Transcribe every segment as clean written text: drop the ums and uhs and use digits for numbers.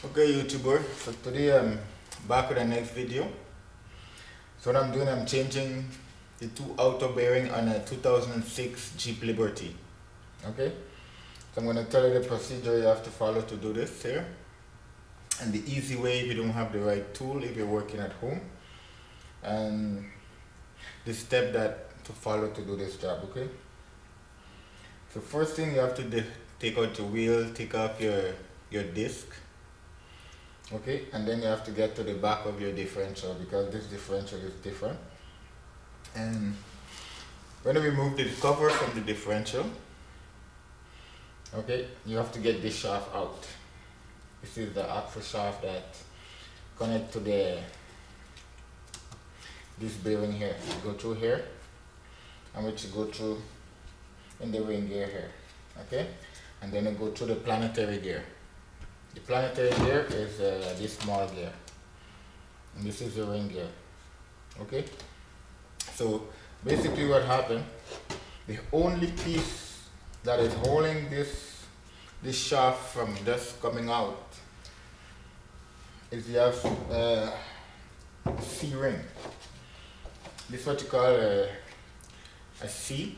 Okay, YouTuber. So today I'm back with the next video. So what I'm doing, I'm changing the two outer bearing on a 2006 Jeep Liberty. Okay. So I'm gonna tell you the procedure you have to follow to do this here, and the easy way if you don't have the right tool if you're working at home, and the step that to follow to do this job. Okay. So first thing you have to take out your wheel, take off your disc. Okay, and then you have to get to the back of your differential because this differential is different. And when you remove the cover from the differential, okay, you have to get this shaft out. This is the axle shaft that connect to this bearing here. You go through here, and which you go through in the ring gear here. Okay, and then you go through the planetary gear. The planetary gear is this small gear, and this is the ring gear. Okay, so basically what happened, the only piece that is holding this shaft from just coming out is you have C ring. This is what you call a C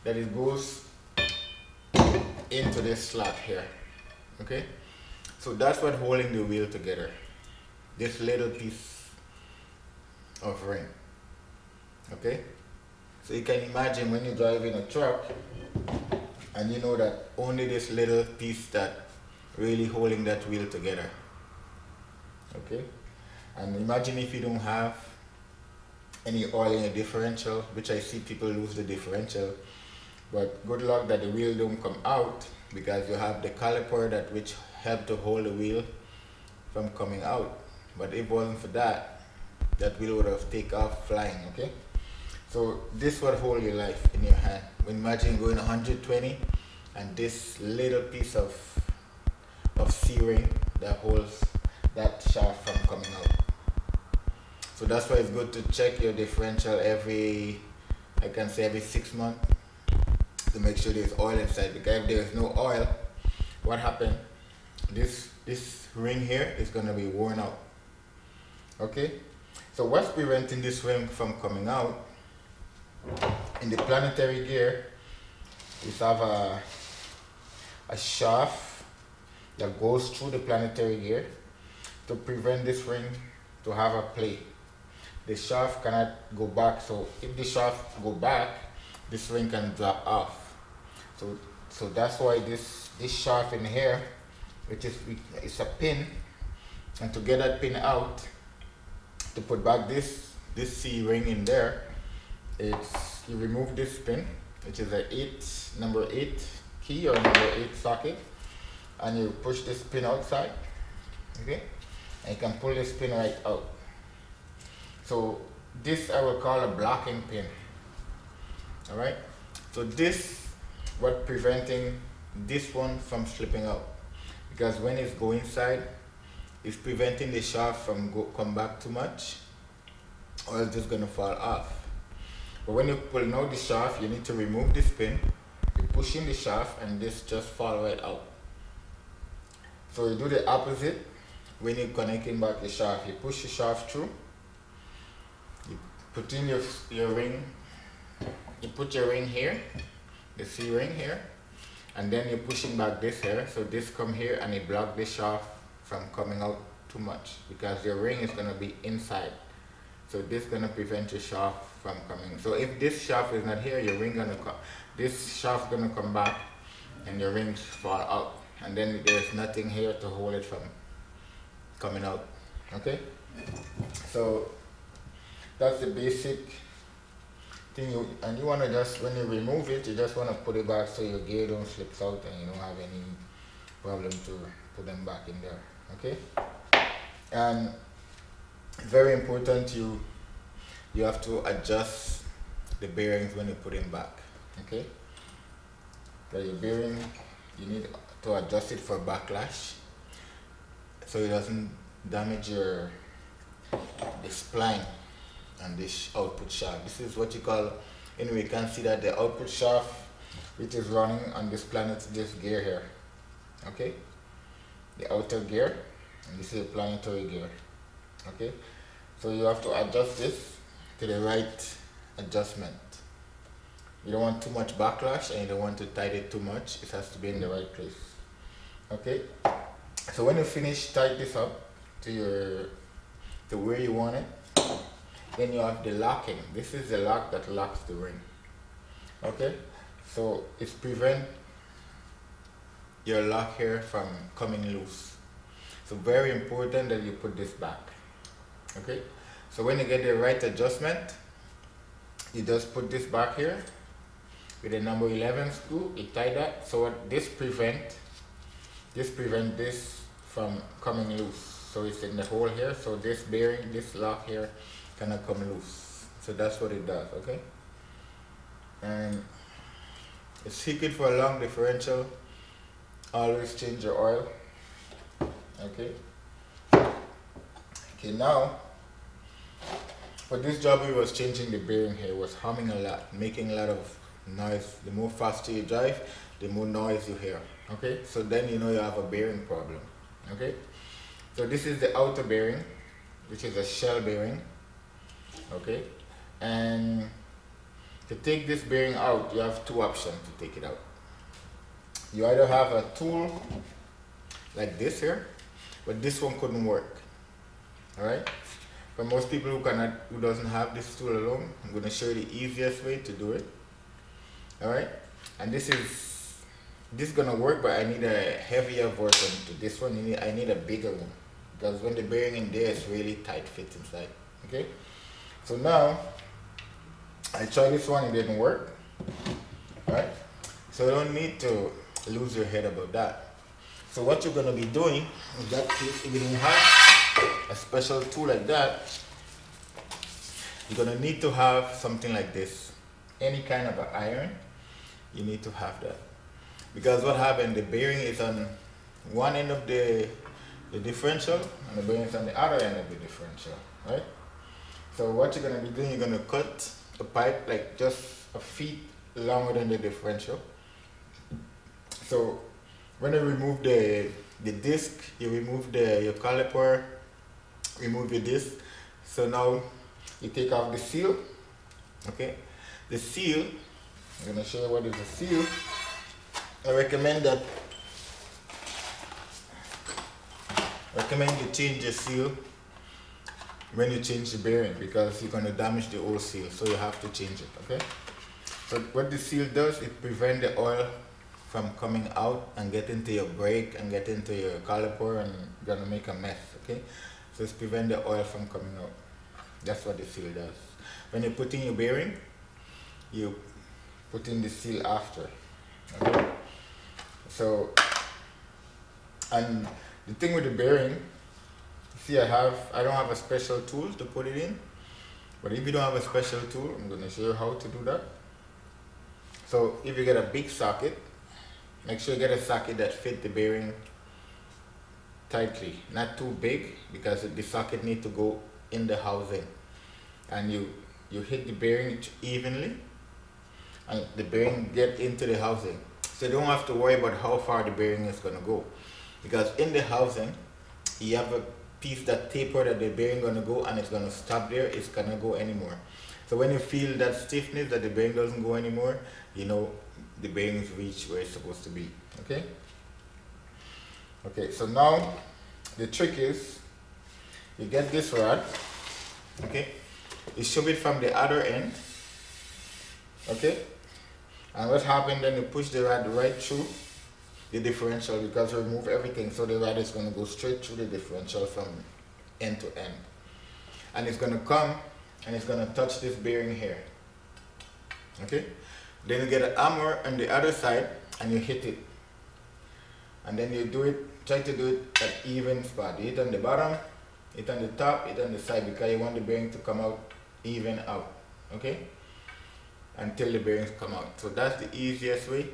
that it goes into this slot here. Okay, so that's what holding the wheel together, this little piece of ring. Okay, so you can imagine when you drive in a truck and you know that only this little piece that really holding that wheel together. Okay, and imagine if you don't have any oil in your differential, which I see people lose the differential, but good luck that the wheel don't come out because you have the caliper that which help to hold the wheel from coming out. But if it wasn't for that, that wheel would have taken off flying. Okay, so this would hold your life in your hand. Imagine going 120 and this little piece of C-ring that holds that shaft from coming out. So that's why it's good to check your differential every 6 months to make sure there's oil inside, because if there's no oil, what happened, this ring here is going to be worn out. Okay, so what's preventing this ring from coming out in the planetary gear is have a shaft that goes through the planetary gear to prevent this ring to have a play. The shaft cannot go back, so if the shaft go back, this ring can drop off. So that's why this shaft in here, which is it's a pin, and to get that pin out, to put back this C ring in there, it's you remove this pin, which is a number 8 key or number 8 socket, and you push this pin outside. Okay, and you can pull this pin right out. So this I will call a blocking pin. All right, so this what preventing this one from slipping out, because when it's go inside, it's preventing the shaft from come back too much, or it's just gonna fall off. But when you pull out the shaft, you need to remove this pin, you push in the shaft, and this just fall right out. So you do the opposite when you're connecting back the shaft. You push the shaft through, you put in your ring, you put your ring here, the C ring here, and then you're pushing back this here, so this come here and it block the shaft from coming out too much, because your ring is going to be inside, so this is going to prevent your shaft from coming. So if this shaft is not here, your ring gonna come, this shaft gonna come back and your rings fall out, and then there's nothing here to hold it from coming out. Okay, so that's the basic thing. And you want to just, when you remove it, you just want to put it back so your gear don't slip out and you don't have any problem to put them back in there. Okay, and very important, you have to adjust the bearings when you put them back. Okay, so your bearing, you need to adjust it for backlash so it doesn't damage the spline and this output shaft. This is what you call, anyway, you can see that the output shaft, which is running on this gear here. Okay, the outer gear, and this is the planetary gear. Okay, so you have to adjust this to the right adjustment. You don't want too much backlash and you don't want to tighten it too much. It has to be in the right place. Okay, so when you finish tighten this up to where you want it, then you have the locking. This is the lock that locks the ring. Okay, so it's prevent your lock here from coming loose. So very important that you put this back. Okay, so when you get the right adjustment, you just put this back here with the number 11 screw. You tie that, so what this prevent this from coming loose. So it's in the hole here, so this bearing, this lock here cannot come loose. So that's what it does. Okay, and it's secret for a long differential. Always change your oil. Okay, now for this job, we was changing the bearing here. It was humming a lot, making a lot of noise. The more faster you drive, the more noise you hear. Okay, so then you know you have a bearing problem. Okay, so this is the outer bearing, which is a shell bearing. Okay, and to take this bearing out, you have two options to take it out. You either have a tool like this here, but this one couldn't work. All right, for most people who doesn't have this tool alone, I'm going to show you the easiest way to do it. All right, and this is gonna work, but I need a heavier version to this one. I need a bigger one, because when the bearing in there, it's really tight fit inside. Okay, so now I tried this one, it didn't work. All right, so you don't need to lose your head about that. So what you're gonna be doing in that case, if you don't have a special tool like that, you're gonna need to have something like this. Any kind of an iron, you need to have that. Because what happened, the bearing is on one end of the differential, and the bearing is on the other end of the differential, right? So what you're gonna be doing, you're gonna cut the pipe like just a feet longer than the differential. So when you remove the disc, you remove your caliper, remove your disc. So now you take off the seal. Okay, the seal, I'm gonna show you what is a seal. I recommend you change the seal when you change the bearing, because you're gonna damage the old seal, so you have to change it. Okay, so what the seal does, it prevents the oil from coming out and get into your brake and get into your caliper and gonna make a mess. Okay, so it's prevent the oil from coming out. That's what the seal does. When you put in your bearing, you put in the seal after. Okay, so, and the thing with the bearing, see, I don't have a special tool to put it in, but if you don't have a special tool, I'm going to show you how to do that. So if you get a big socket, make sure you get a socket that fit the bearing tightly, not too big, because the socket needs to go in the housing, and you hit the bearing evenly, and the bearing get into the housing. So you don't have to worry about how far the bearing is going to go, because in the housing you have a piece that taper that the bearing going to go, and it's going to stop there. It's going to go anymore. So when you feel that stiffness that the bearing doesn't go anymore, you know the bearing is reached where it's supposed to be. Okay, so now the trick is you get this rod. Okay, you shove it from the other end. Okay, and what happened then, you push the rod right through the differential, because you remove everything, so the rod is going to go straight through the differential from end to end, and it's going to come and it's going to touch this bearing here. Okay, then you get an hammer on the other side and you hit it, and then you try to do it at even spot. You hit on the bottom, hit on the top, hit on the side, because you want the bearing to come out even out. Okay, until the bearings come out. So that's the easiest way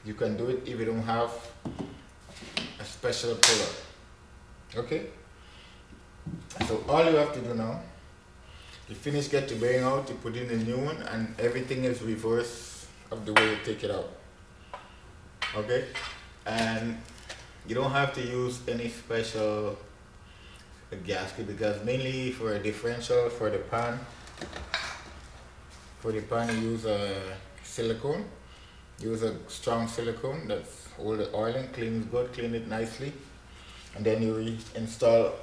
you can do it if you don't have a special puller. Okay, so all you have to do now, you finish, get the bearing out, you put in the new one, and everything is reverse of the way you take it out. Okay, and You don't have to use any special gasket, because mainly for a differential, for the pan you use a silicone. Use a strong silicone that's hold the oil in, cleans good, clean it nicely, and then you install.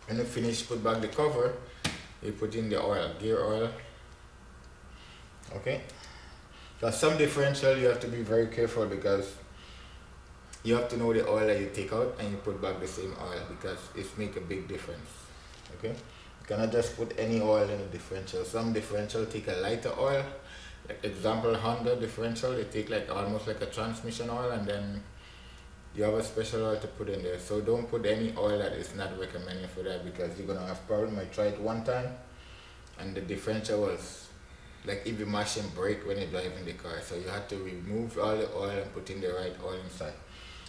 When you finish, put back the cover. You put in the oil, gear oil. Okay. For some differential, you have to be very careful, because you have to know the oil that you take out and you put back the same oil, because it make a big difference. Okay. You cannot just put any oil in a differential. Some differential take a lighter oil. Like example, Honda differential, they take like almost like a transmission oil, and then you have a special oil to put in there. So don't put any oil that is not recommended for that, because you're gonna have problem. I tried one time and the differential was like if you mash and brake when you're driving the car. So you had to remove all the oil and put in the right oil inside.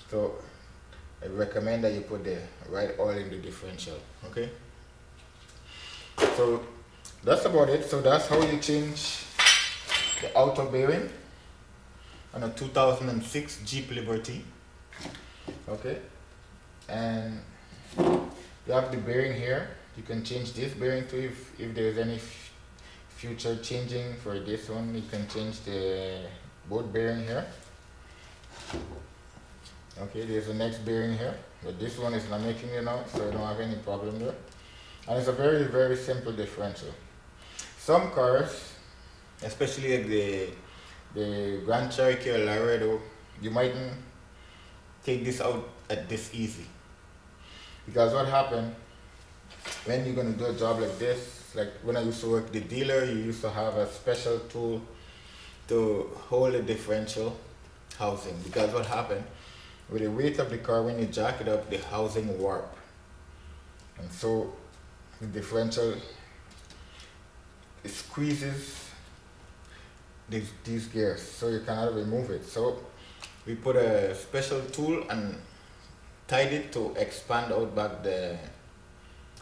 So I recommend that you put the right oil in the differential. Okay. So that's about it. So that's how you change the outer bearing on a 2006 Jeep Liberty. Okay, and you have the bearing here. You can change this bearing too if there's any future changing for this one. You can change the both bearing here. Okay, there's the next bearing here, but this one is not making it now, so I don't have any problem there. And it's a very, very simple differential. Some cars, especially like the Grand Cherokee or Laredo, you mightn't take this out at this easy, because what happened when you're going to do a job like this, like when I used to work the dealer, you used to have a special tool to hold the differential housing, because what happened with the weight of the car, when you jack it up, the housing warp, and so the differential, it squeezes these gears, so you cannot remove it. So we put a special tool and tied it to expand out back the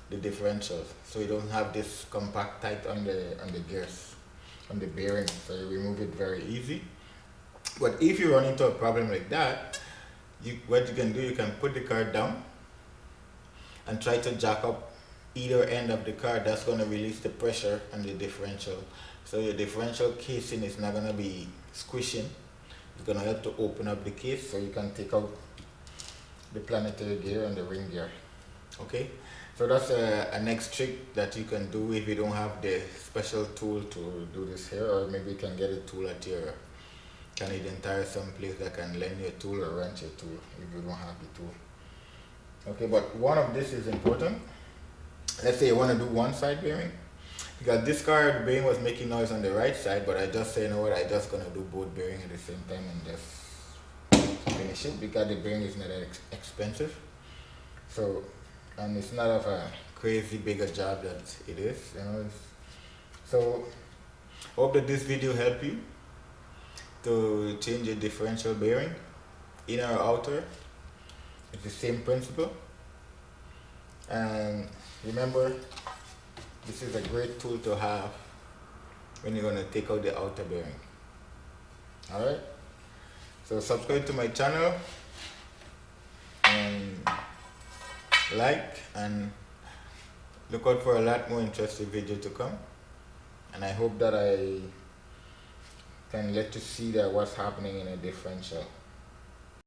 differentials, so you don't have this compact tight on the gears, on the bearing. So you remove it very easy. But if you run into a problem like that, what you can do, you can put the car down and try to jack up either end of the car. That's going to release the pressure on the differential, so your differential casing is not going to be squishing. It's going to help to open up the case, so you can take out the planetary gear and the ring gear. Okay, so that's a next trick that you can do if you don't have the special tool to do this here, or maybe you can get a tool at your Canadian Tire someplace that can lend you a tool or rent your tool if you don't have the tool. Okay, but one of this is important. Let's say you want to do one side bearing, because this car, the bearing was making noise on the right side, but I just say, you know what, I just gonna do both bearing at the same time and just finish it, because the bearing is not that expensive. So, and it's not of a crazy bigger job that it is, you know. So, hope that this video helped you to change your differential bearing, inner or outer. It's the same principle. And remember, this is a great tool to have when you're going to take out the outer bearing. Alright? So subscribe to my channel and like, and look out for a lot more interesting video to come. And I hope that I can let you see that what's happening in a differential.